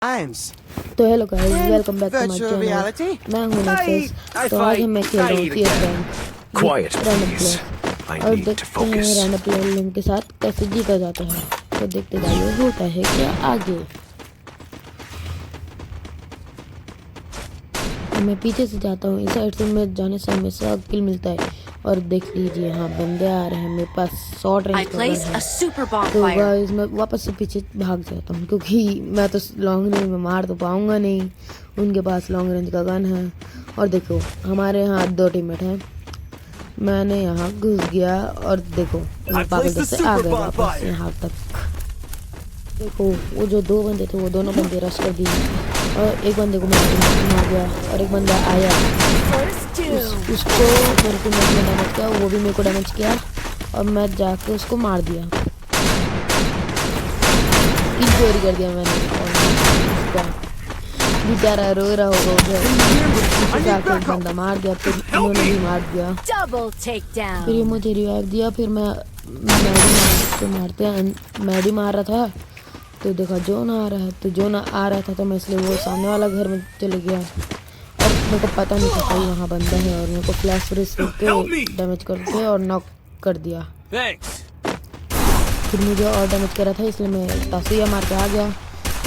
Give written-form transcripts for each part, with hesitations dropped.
times. तो hello guys, In welcome back to my virtual channel. reality, मैं हूं nexus. तो आज मैं खेल रहा हूँ CS rank Quiet, random please. Player I और need to देखते हैं focus. रैंडम प्लेयर लिंक के साथ कैसे जीता जाता है। तो देखते जाइए होता है क्या आगे। मैं पीछे से जाता हूँ, इस साइड से मैं जाने से हमेशा किल मिलता है। और देख लीजिए हाँ बंदे आ रहे हैं, मेरे पास शॉर्ट रेंज का गन है। तो गाइस मैं वापस से पीछे भाग जाता हूँ क्योंकि मैं तो लॉन्ग रेंज में मार तो पाऊंगा नहीं, उनके पास लॉन्ग रेंज का गन है। और देखो हमारे यहाँ 2 टीममेट हैं। मैंने यहाँ घुस गया और देखो मैं पागल जैसे आ गए वापस यहाँ तक। देखो वो जो 2 बंदे थे वो दोनों बंदे रश कर दिए और एक बंदे को मैं मार गया और एक बंदा आया उसको मेरे को डैमेज किया, वो भी मेरे को डैमेज किया और मैं जाके उसको मार दिया। किल चोरी कर दिया मैंने उसका। बेचारा रो रहा होगा उधर, जाके एक बंदा मार दिया, फिर उन्होंने भी मार दिया। फिर ये मुझे रिवाइव दिया, फिर मैडी मार रहा था तो देखा जोन आ रहा है, तो जोन आ रहा था तो मैं इसलिए वो सामने वाला घर में चले गया और मेरे को पता नहीं था कोई वहाँ बंदा है और मेरे को फ्लैश फ्रिज करके डैमेज करके और नॉक कर दिया। फिर मुझे और डैमेज करा था इसलिए मैं तासिया मार के आ गया।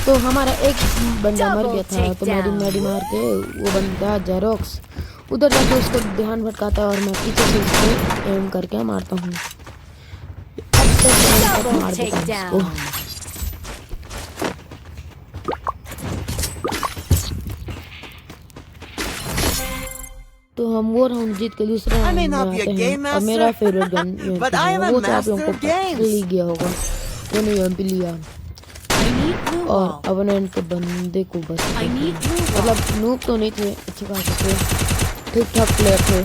तो हमारा एक बंदा मर गया था तो मैडी मार के वो बंदा जेरोक्स उधर जाके उसको ध्यान भटकाता और मैं पीछे से उसको एम करके मारता हूँ। मार देता हूँ उसको। तो हम वो राउंड जीत के दूसरे राउंड में आते हैं और मेरा फेवरेट गन वो तो आप लोगों को ले गया होगा, मैंने यूएमपी लिया और अपोनेंट के बंदे को बस मतलब नूब तो नहीं थे, अच्छे खासे थे, ठीक ठाक प्लेयर थे,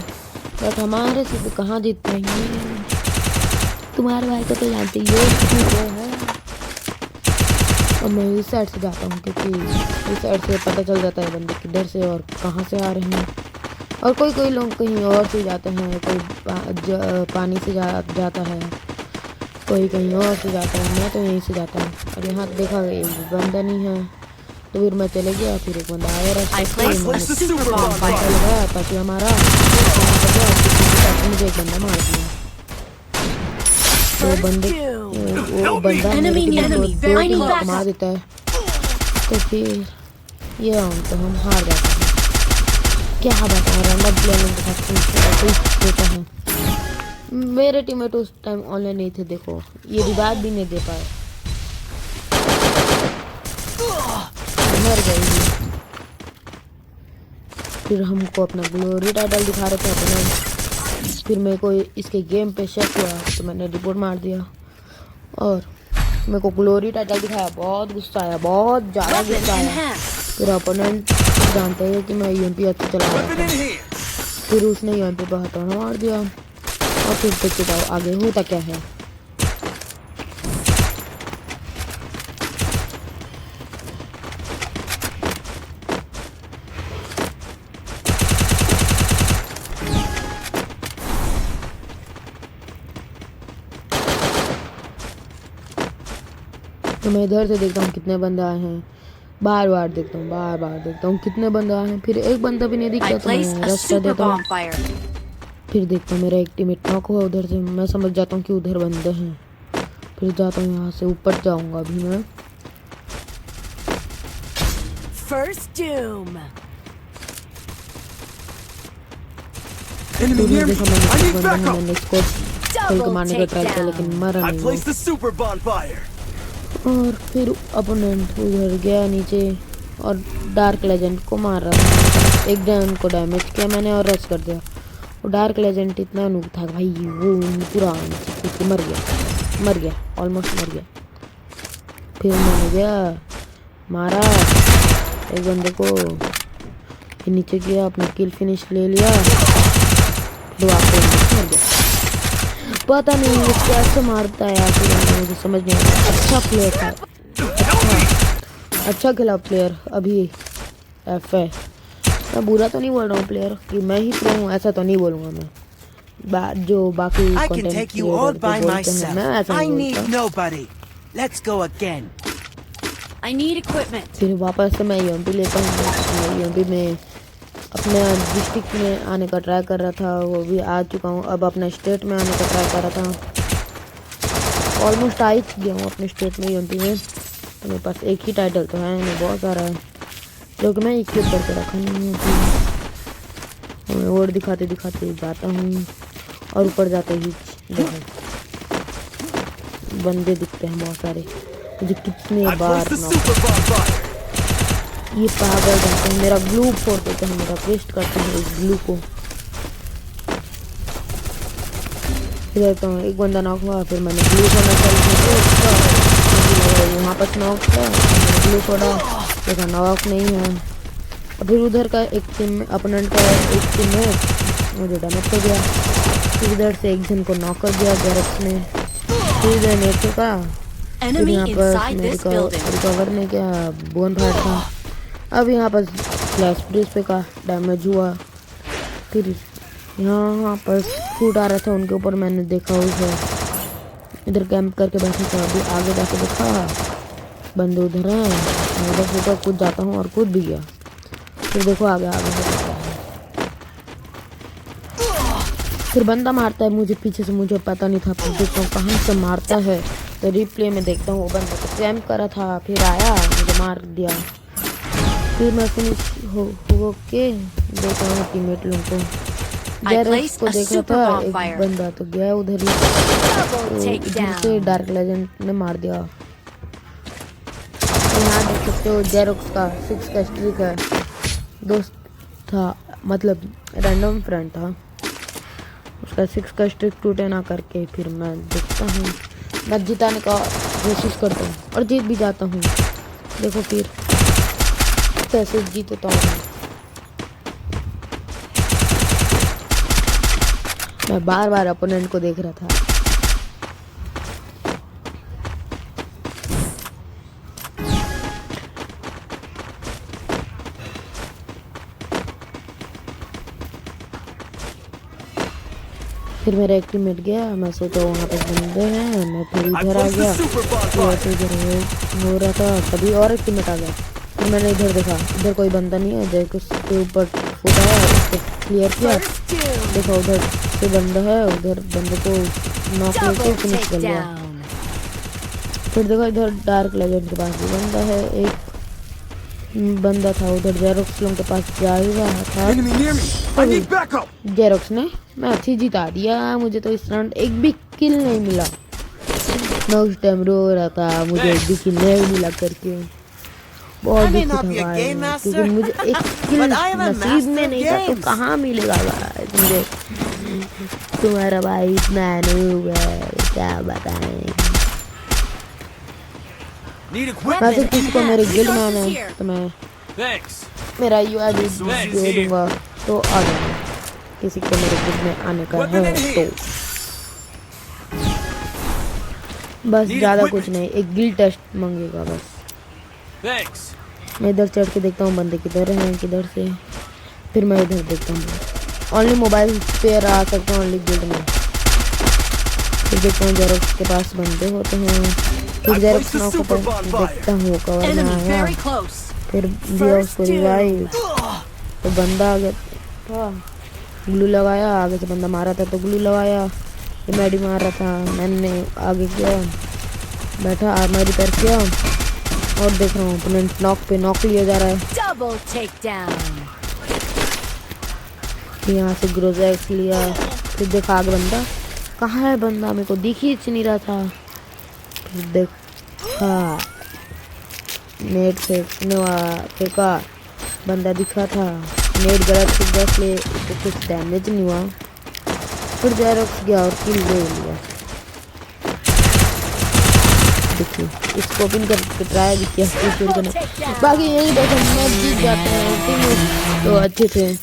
बट हमारे से तो कहाँ जीत पाएंगे। तुम्हारे भाई को तो जानते ही है। और मैं इस साइड से जाता हूँ क्योंकि इस साइड से पता चल जाता है बंदे किधर से और कहाँ से आ रहे हैं। और कोई लोग कहीं और से जाते हैं, कोई पानी से जाता है, कोई कहीं और से जाता है, मैं तो यहीं से जाता हूँ। और यहाँ देखा एक बंदा नहीं है तो फिर मैं चले गया, फिर एक बंदा आया लगाया ताकि हमारा मुझे एक बंदा मार दिया। तो वो बंदा मार देता है तो फिर ये राउंड तो हम हार जाते हैं। क्या बता रैंडम प्लेयर के साथ देता है। मेरे टीममेट उस टाइम ऑनलाइन नहीं थे, देखो ये रिवाइव भी नहीं दे पाए, मर गए। फिर हमको अपना ग्लोरी टाइटल दिखा रहे थे अपना, फिर मेरे को इसके गेम पे शक हुआ तो मैंने रिपोर्ट मार दिया और मेरे को ग्लोरी टाइटल दिखाया, बहुत गुस्सा आया, बहुत ज़्यादा गुस्सा आया। फिर अपोनेंट जानते हैं कि मैं यूएमपी अच्छा चला रहा था, फिर उसने यूएमपी पर हथौड़ा मार दिया और फिर देखते जाओ आगे होता क्या है। तो मैं इधर से देखता हूँ कितने बंदे आए हैं, बार बार देखता हूँ कितने बंदे आए हैं। फिर एक बंदा भी नहीं दिखता तो मैं रश कर देता हूँ। फिर देखता हूँ मेरा एक टीममेट नॉक हुआ उधर से, मैं समझ जाता हूँ कि उधर बंदे हैं। फिर जाता हूँ यहाँ से ऊपर जाऊँगा अभी मैं। मैंने इसको खोल के मारने का ट्राई किया लेकिन मरा नहीं। और फिर अपोनेंट उधर गया नीचे और डार्क लेजेंड को मार रहा था, एक डैम को डैमेज किया मैंने और रश कर दिया। वो डार्क लेजेंड इतना नूब था भाई, वो पूरा मर गया ऑलमोस्ट मर गया। फिर मैंने गया मारा एक बंदे को, फिर नीचे गया अपना किल फिनिश ले लिया, दो आपको मर गया। पता नहीं वो कैसे मारता है यार, मुझे समझ नहीं आता। अच्छा प्लेयर था, अच्छा खेला प्लेयर। अभी एफ है, मैं बुरा तो नहीं बोल रहा हूँ प्लेयर कि मैं ही प्रो हूँ, ऐसा तो नहीं बोलूँगा मैं। जो बाकी कंटेंट क्रिएटर बोलते हैं मैं ऐसा नहीं बोलता। I need equipment. फिर वापस से मैं यूएमपी लेता हूँ। यूएमपी में अपने डिस्ट्रिक्ट में आने का ट्राई कर रहा था, वो भी आ चुका हूँ। अब अपने स्टेट में आने का ट्राई कर रहा था, ऑलमोस्ट आ ही गया हूँ अपने स्टेट में यूएमपी में। तो मेरे पास एक ही टाइटल तो है, मैं बहुत सारा है जो कि मैं इक्विप करके रखा नहीं है। और दिखाते दिखाते जाता हूँ और ऊपर जाते ही देखो बंदे दिखते हैं बहुत सारे, मुझे कितने बार ये पागल जाते हैं। मेरा ग्लू फोड़ देते हैं, मेरा वेस्ट करते हैं इस ग्लू को। फिर तो एक बंदा नॉक हुआ, फिर मैंने ग्लू फोड़ना चालू किया, वहाँ पर नॉक था, ग्लू फोड़ा, देखा नॉक नहीं है। और फिर उधर का एक टीम अपोनेंट का एक टीम में मुझे डैमेज हो गया। फिर इधर से एक जन को नॉक कर दिया गैरेक्स ने। फिर इधर नेट का फिर यहाँ पर मेरे को रिकवर नहीं किया, बोन फायर था। अब यहाँ पर फ्लैश ब्रिज पे का डैमेज हुआ। फिर यहाँ पर फूट आ रहा था उनके ऊपर, मैंने देखा उसे इधर कैंप करके बैठा था। अभी आगे जाके देखा बंदे उधर है, मैं उधर से तो कूद जाता हूँ और कूद भी गया। फिर देखो आगे आगे फिर बंदा मारता है मुझे पीछे से, मुझे पता नहीं था। फिर देखता हूँ कहाँ से मारता है, तो रिप्ले में देखता हूँ वो बंदा तो कैंप करा था, फिर आया मुझे मार दिया। फिर मैं फिनिश हो के देखा हूँ टीममेट लोगों को, गैरेक्स को देख रहा था एक बंदा तो गया उधर ही, तो इधर से डार्क लेजेंड ने मार दिया। तो यहाँ देख सकते हो जेरोक्स का 6 का स्ट्रिक है, दोस्त था मतलब रैंडम फ्रेंड था, उसका 6 का स्ट्रिक टूटे ना करके फिर मैं देखता हूँ, मैं जिताने का कोशिश करता हूँ और जीत भी जाता हूँ। देखो फिर कैसे जीतता हूँ मैं बार बार अपोनेंट को देख रहा था। फिर मेरा एक टीममेट गया, मैं सोचा वहाँ पे बंदे हैं, मैं फिर इधर आ गया, फिर इधर हो रहा था, तभी और एक टीममेट आ गया। फिर मैंने इधर देखा, इधर कोई बंदा नहीं है, जैसे उसके ऊपर फूटा है, उसको क्लियर किया, देखा उधर से बंदा है, उधर बंदे को नॉक लेके फिनिश कर लिया। फिर देखा इधर डार्क लेजेंड के पास भी बंदा है, एक बंदा था उधर जेरोक्स लोगों के पास जा ही रहा था। जेरोक्स ने मैच ही जिता दिया, मुझे तो इस राउंड एक भी किल नहीं मिला। मैं उस टाइम रो रहा था, मुझे एक भी किल नहीं मिला करके बहुत दुखी था भाई, क्योंकि मुझे एक किल नसीब में नहीं था तो कहाँ मिलेगा भाई मुझे। तुम्हारा भाई इतना नूब है क्या बताएं। वैसे किसको मेरे गिल्ड में आना है तो मैं मेरा यूआईडी दे दूंगा तो आ जाना, किसी को मेरे गिल्ड में आने का है तो बस, ज़्यादा कुछ नहीं, एक गिल्ड टेस्ट मांगेगा बस। मैं इधर चढ़ के देखता हूँ बंदे किधर हैं किधर से, फिर मैं इधर देखता हूँ। ओनली मोबाइल पे आ सकता हूँ, ओनली गिल्ड में। फिर देखता हूँ जेरोक्स के पास बंदे होते हैं, फिर जेरोक्स नॉक होता है, देखता हूँ कवर में आया, फिर दिया उसको रिवाइव, तो बंदा आ गया था, ग्लू लगाया, आगे से बंदा मारा था तो ग्लू लगाया, फिर मैडी मार रहा था, मैंने आगे किया, बैठा आर्मर रिपेयर किया और देख रहा हूँ अपोनेंट नॉक पे नॉक लिया जा रहा है। यहाँ से ग्रोजैक्स लिया, फिर देखा आगे बंदा कहाँ है, बंदा मेरे को दिख ही नहीं रहा था। फिर देखा नेट से फेंका, बंदा दिखा था, नेट गलत से बस ले तो कुछ डैमेज नहीं हुआ। फिर जेरोक्स गया और किल ले लिया। देखिए इसको ओपन करके ट्राई भी किया, बाकी यही देखो मैच जीत जाते हैं तो अच्छे थे।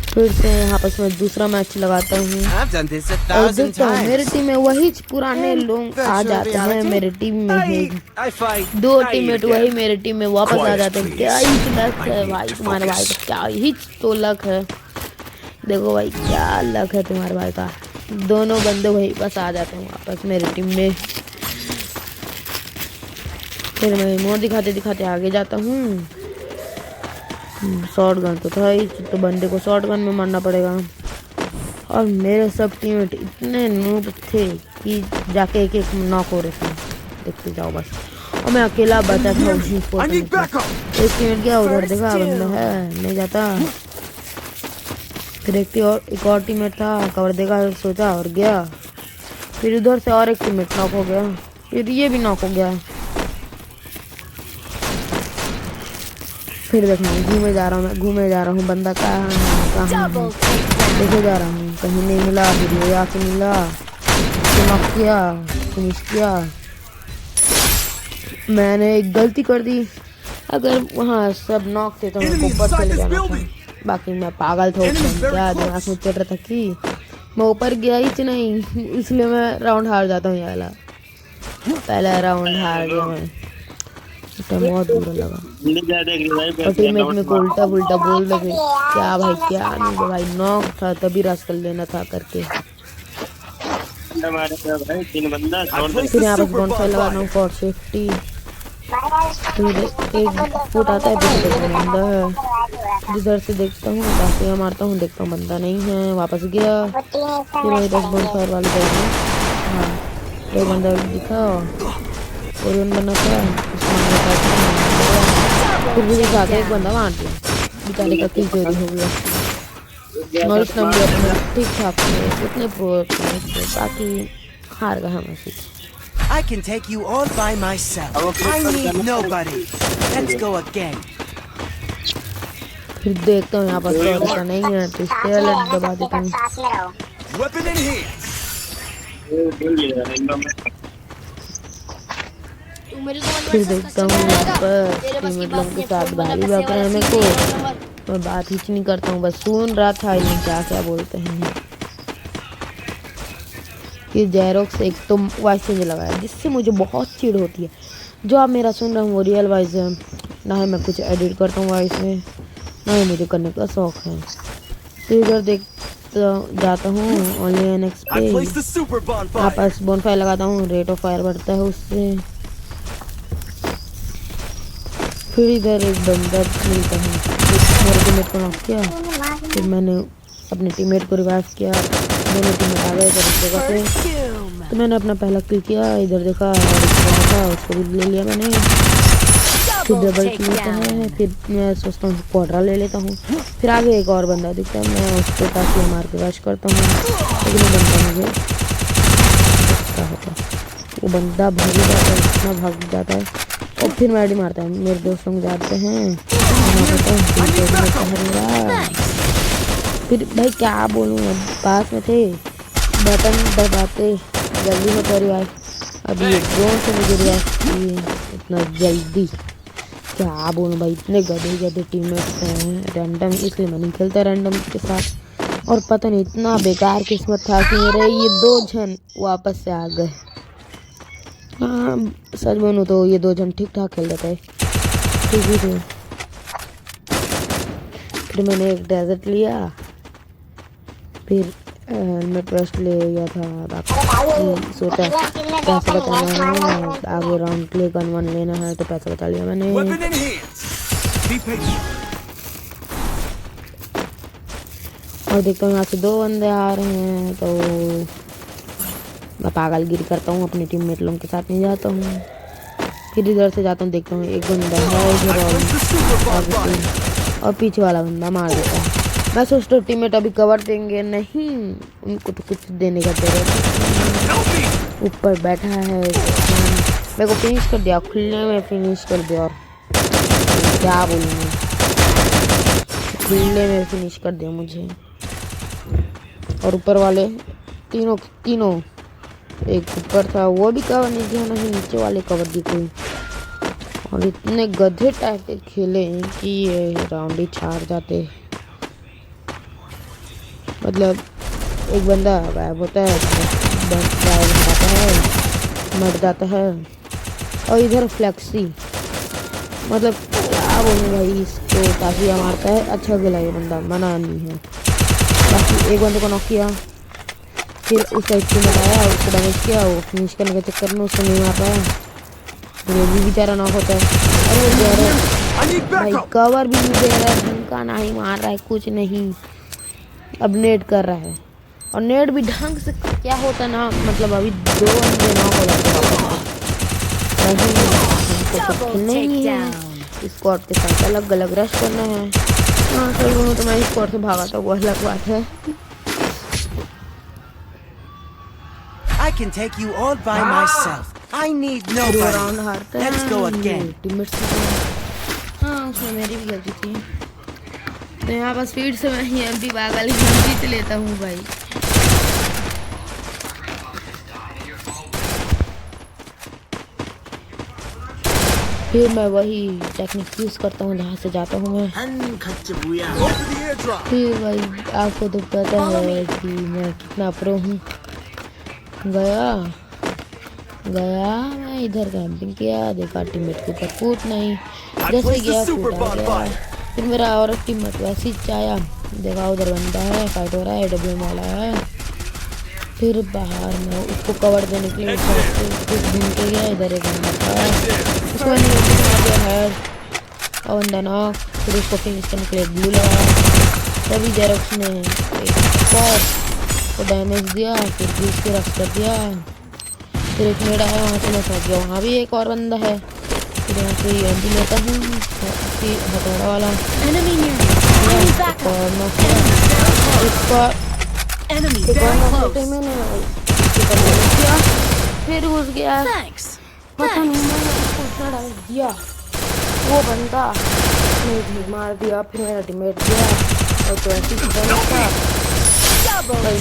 फिर से यहाँ पर मैं दूसरा मैच लगाता हूँ और देखता हूँ मेरी टीम में वही पुराने लोग आ जाते हैं, मेरे टीम में ही 2 टीममेट वही मेरे टीम में वापस आ जाते हैं। क्या ही लक है भाई तुम्हारे भाई का, क्या ही तो लक है, देखो भाई क्या लक है तुम्हारे भाई का, दोनों बंदे वही बस आ जाते हैं वापस मेरी टीम में। फिर मैं इमोट दिखाते दिखाते आगे जाता हूँ। शॉर्ट गन तो था ही, तो बंदे को शॉर्ट गन में मारना पड़ेगा। और मेरे सब टीममेट इतने नूब थे कि जाके एक एक नॉक हो रहे थे, देखते जाओ बस। और मैं अकेला बचा था उसी स्पॉट में। एक टीममेट गया उधर, देखा बंदा है नहीं जाता। फिर एक और टीममेट था, कवर देखा, सोचा और गया। फिर उधर से और एक टीममेट नॉक हो गया, फिर ये भी नॉक हो गया। फिर देखना घूमे जा रहा हूँ बंदा कहाँ देखे जा रहा हूँ, कहीं नहीं मिला। फिर ये आके मिला, नॉक किया, फिनिश किया। मैंने एक गलती कर दी, अगर वहाँ सब नॉक थे तो मैं ऊपर चले जाना था। बाकी मैं पागल था, क्या दिमाग में चल रहा था कि मैं ऊपर गया ही नहीं, इसलिए मैं राउंड हार जाता हूँ। ये वाला पहला राउंड हार गया मैं, बहुत बुरा लगा। और टीममेट में को उल्टा पुल्टा बोल रहे, क्या भाई क्या नहीं भाई, नॉक था तभी रश कर लेना था करके। फिर यहाँ पर बॉनफायर लगाना फॉर सेफ्टी। फिर एक फुट आता है, बंदा है, जिधर से देखता हूँ बाकी मारता हूँ, देखता हूँ बंदा नहीं है, वापस गया। फिर वही 10 बॉनफायर वाले जगह में, हाँ एक बंदा दिखा, कोरियन बना था, फिर भी जाके एक बंदा मार दिया, बेचारे का किल चोरी हो गया। और इस नंबर ठीक ठाक थे, इतने प्रो थे, बाकी हार गया हम ऐसे। I can take you all by myself. I need nobody. Let's go again. फिर देखता हूँ यहाँ पर तो ऐसा नहीं है, तो इसके अलग दबा देता हूँ। Weapon in hand. फिर देखता हूँ यहाँ पर टीममेट लोगों के साथ गाड़ी बात रहे हैं मेरे को, मैं बात ही नहीं करता हूँ, बस सुन रहा था ये क्या क्या बोलते हैं। ये जेरोक्स एक तो वॉइस चेंज लगाया, जिससे मुझे बहुत चिढ़ होती है। जो आप मेरा सुन रहे हो वो रियल वॉइस है, ना ही मैं कुछ एडिट करता हूँ वॉइस में, ना ही मुझे करने का शौक है। फिर इधर देख जाता हूँ ओनली एनएक्स पे, आपस बॉनफायर लगाता हूँ, रेट ऑफ फायर बढ़ता है उससे। फिर इधर एक बंदा मिलता है, मेरे टीममेट को नॉक किया, फिर मैंने अपने टीममेट को रिवाइव किया, दोनों टीममेट आ गए जगह पे, तो मैंने अपना पहला किल किया। इधर देखा और उसको भी ले लिया मैंने। फिर डबल किल होता है, फिर मैं सोचता हूँ क्वाड्रा ले लेता हूँ। फिर आगे एक और बंदा दिखता है, मैं उसको काफी मार के रश करता हूँ, लेकिन वो बंदा मुझे होता है, वो बंदा भाग जाता है, इतना भाग जाता है, और फिर मैडी मारता है। मेरे दोस्त लोग जाते हैं, फिर भाई क्या बोलूँ, पास में थे, बटन दबाते जल्दी होता रिवाइव। अभी ड्रोन से मुझे रिवाइव इतना जल्दी, क्या बोलूँ भाई, इतने गधे टीममेट्स हैं रैंडम, इसलिए मैं नहीं खेलता रैंडम के साथ। और पता नहीं इतना बेकार किस्मत था कि मेरे ये 2 जन वापस से आ गए। हाँ सच बोलूँ तो ये 2 जन ठीक ठाक खेल रहे थे, ठीक ही थे। फिर मैंने एक डेजर्ट लिया, फिर हेलमेट वेस्ट ले गया था, बाकी सोचा पैसा बचाना है, आगे राउंड के लिए गन वन लेना है, तो पैसा बचा लिया मैंने। और देखता हूँ यहाँ से 2 बंदे आ रहे हैं, तो मैं पागलगिरी करता हूँ, अपने टीममेट लोगों के साथ नहीं जाता हूँ। फिर इधर से जाता हूँ, देखता हूँ एक बंदा है इधर, और पीछे वाला बंदा मार देता है। मैं सोचता हूँ टीममेट अभी कवर देंगे, नहीं उनको तो कुछ देने का जरूरत। ऊपर बैठा है, मेरे को फिनिश कर दिया, खुलने में फिनिश कर दिया, और क्या बोलूँ मैं, खुलने में फिनिश कर दिया मुझे। और ऊपर वाले तीनों एक ऊपर था, वो भी कवर नहीं दिया, नहीं नीचे वाले कवर दी कोई। और इतने गधे टाइप के खेले हैं कि ये राउंड ही हार जाते। मतलब एक बंदा गायब होता है, मर जाता है, और इधर फ्लेक्सी, मतलब क्या बोलूँ भाई, इसको काफ़ी मारता है, अच्छा खेला ये बंदा, मना नहीं है। बाकी एक बंदे को नॉक किया, फिर उस साइड से लगाया, उसको डैमेज किया, वो फिनिश करने के चक्कर में उसको नहीं मार पाया। वो भी बेचारा नॉक होता है। और वो भाई कवर भी नहीं दे रहा है, ढंग का ना ही मार रहा है, कुछ नहीं। अब नेट कर रहा है और नेट भी ढंग से क्या होता है ना, मतलब अभी 2 बंदे नॉक हो जाते नहीं है। स्क्वाड के साथ अलग अलग रश करना है। हाँ चलो तो मैं स्क्वाड से भागा था, वो अलग बात है। I can take you all by myself. I need nobody. Let's go again. हाँ उसमें मेरी भी गलती थी, तो यहाँ पर स्पीड से मैं EMP पागल जीत लेता हूँ भाई। फिर मैं वही टेक्निक यूज करता हूँ जहाँ से जाता हूँ मैं। फिर भाई आपको तो पता है कि मैं कितना प्रो हूँ। गया मैं इधर कैंपिंग किया, देखा टीममेट के ऊपर कूद नहीं, जैसे गया कूदा गया। फिर मेरा और टीममेट वैसे ही आया, देखा उधर बंदा है, फाइट हो रहा है, AWM वाला है। फिर बाहर में उसको कवर देने के लिए घूम के गया, इधर एक बंदा था, उसको मैंने मार दिया है और बंदा नॉक। फिर उसको फिनिश करने के लिए ब्लू लगाया, तभी जेरोक्स ने एक को डैमेज दिया, फिर ब्लू के रख कर दिया। फिर एक मेरा है, वहाँ से मैं फंस गया, वहाँ भी एक और बंदा है। फिर यहाँ से EMP लेता हूँ हथौड़ा वाला, फिर घुस गया, पता नहीं मैंने उसको डाल दिया, वो बंदा मार दिया। फिर मेरा टीममेट गया और तो ऐसी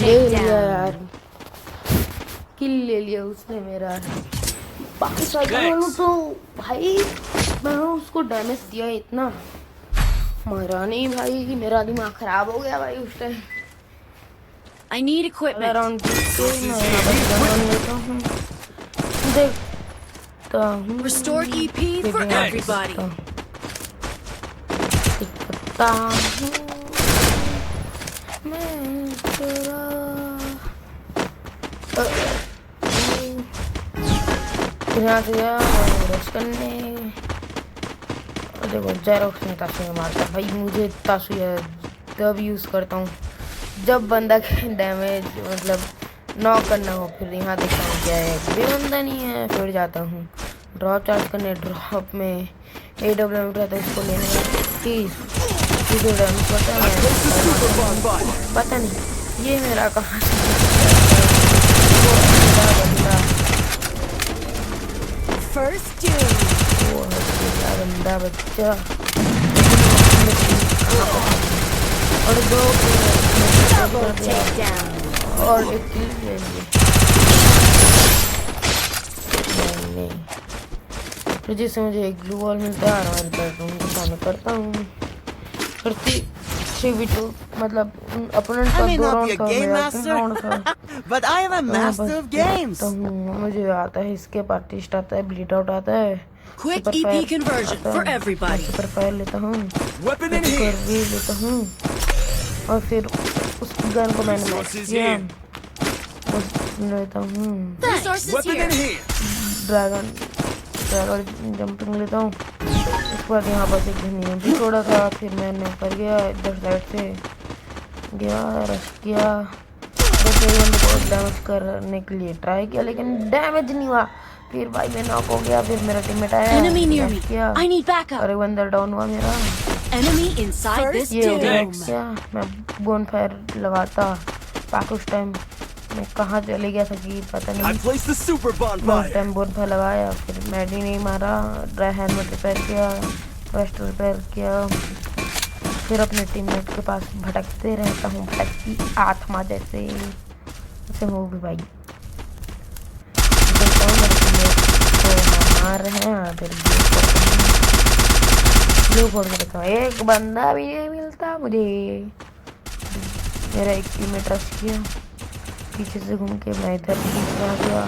ले लिया यार, किल ले लिया उसने मेरा। बाकी तो भाई मैं उसको डैमेज दिया इतना, मारा नहीं भाई, मेरा दिमाग खराब हो गया भाई उस time. I need equipment. Around देखता हूँ, Restore EP for everybody. देखता हूँ मैं तेरा यहाँ से गया रश करने। देखो जेरोक्स ने ताशु में मारता भाई, मुझे ताशु तब यूज़ करता हूँ जब बंदा के डैमेज मतलब नॉक करना हो। फिर यहाँ देखता हूँ क्या है, कोई बंदा नहीं है, फिर जाता हूँ ड्रॉप चार्ज करने। ड्रॉप में AWM रहता है, उसको लेने पता नहीं ये मेरा कहाँ First बंदा बच्चा और 2 और एक किल ले लिए। तो जिससे मुझे एक ग्लू वॉल मिलता है, हमारे बेडरूम के सामने करता हूँ। करती 3v2 मतलब अपोनेंट का 2 राउंड था, but I am a master of games. मुझे आता है, इसके पार्टिस्ट आता है, ब्लीड आउट आता है, quick EP conversion for everybody. Super fire लेता हूँ, लेता हूँ और फिर उस गन को मैंने मैच किया, लेता हूँ ड्रैगन जंपिंग लेता हूँ। उसके बाद यहाँ पर एक EMP छोड़ा था, फिर मैंने ऊपर गया, इधर साइड से गया, रश किया, बहुत डैमेज करने के लिए ट्राई किया लेकिन डैमेज नहीं हुआ। फिर भाई मैं नॉक हो गया, फिर मेरा टीममेट आया, अरे बंदा डाउन हुआ मेरा। क्या मैं बोन फायर लगाता पाक, उस टाइम मैं कहाँ चले गया था कि पता नहीं। उस टाइम बोन फायर लगाया, फिर मैडी नहीं मारा, ड्राई हेलमेट रिपेयर किया, वेस्ट रिपेयर किया, फिर अपने टीममेट के पास भटकते रहता हूँ, भटकती आत्मा जैसे हो भी भाई। मार रहे हैं, फिर ब्लू फोड़ के देखा, एक बंदा भी नहीं मिलता मुझे। मेरा एक टीममेट रश किया, पीछे से घूम के मैं इधर बीच में आ गया।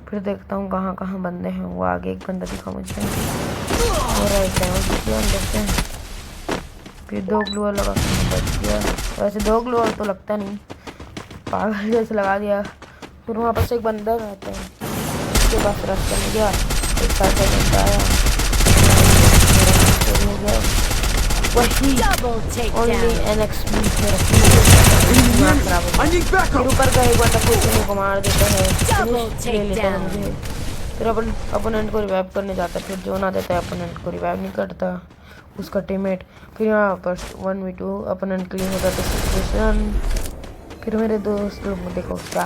फिर देखता हूँ कहाँ कहाँ बंदे हैं, वो आगे एक बंदा दिखा मुझे, मेरा एक डैमेज किया अंदर से। फिर 2 ग्लू लगा बच गया, वैसे 2 ग्लू तो लगता नहीं, पागल जैसे लगा दिया। फिर वहाँ पर से एक बंदा रहता है, उसके पास रश करने गया, एक 5 सेकंड आया हो गया वही Double ओनली takedown. एनएक्सपी से फिर ऊपर का एक बंदा पूछने को मार देता है ले लेता है मुझे फिर अपन अपोनेंट को रिवाइव करने जाता है फिर जो ना देता है अपोनेंट को रिवाइव नहीं करता उसका टीममेट फिर यहाँ पर 1v2 अपोनेंट क्लीन हो जाता है सिचुएशन फिर मेरे दोस्त लोग देखो क्या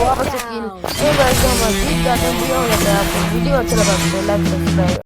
वापस से किल एक बार जो हम जीत जाते हैं वीडियो अच्छा लगा तो लाइक सब्सक्राइब